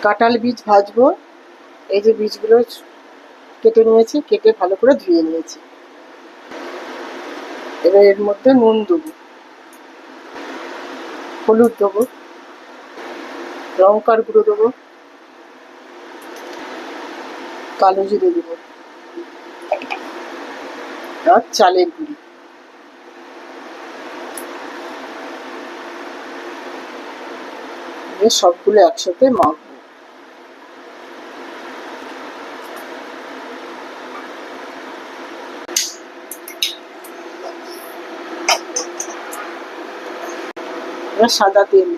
কাঁঠাল বীজ ভাজবো। এই যে বীজগুলো কেটে নিয়েছি, কেটে ভালো করে ধুয়ে নিয়েছি। এবার এর মধ্যে নুন দেবো, হলুদ দেবো, লঙ্কার গুঁড়ো দেবো, কালো জিরে দেবো আর চালের গুঁড়ি। সবগুলো একসাথে মাখবো। এবার সাদা তেল,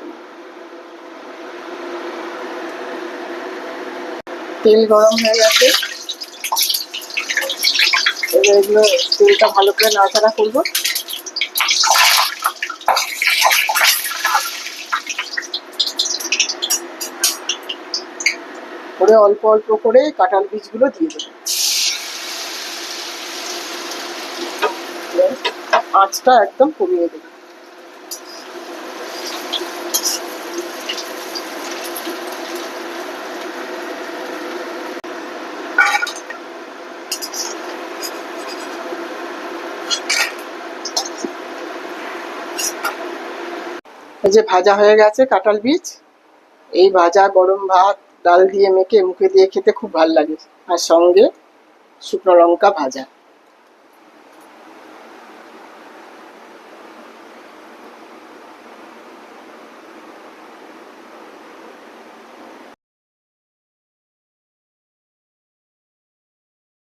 তেল গরম হয়ে গেছে। এবার এগুলো তেলটা ভালো করে নাড়াচাড়া করবো। করে অল্প অল্প করে কাঁঠাল বীজগুলো দিয়ে দেবো। আঁচটা একদম কমিয়ে দেবো। এই যে ভাজা হয়ে গেছে কাঁঠাল বীজ। এই ভাজা গরম ভাত ডাল দিয়ে মেখে মুখে দিয়ে খেতে খুব ভালো লাগে, আর সঙ্গে শুকনো লঙ্কা ভাজা।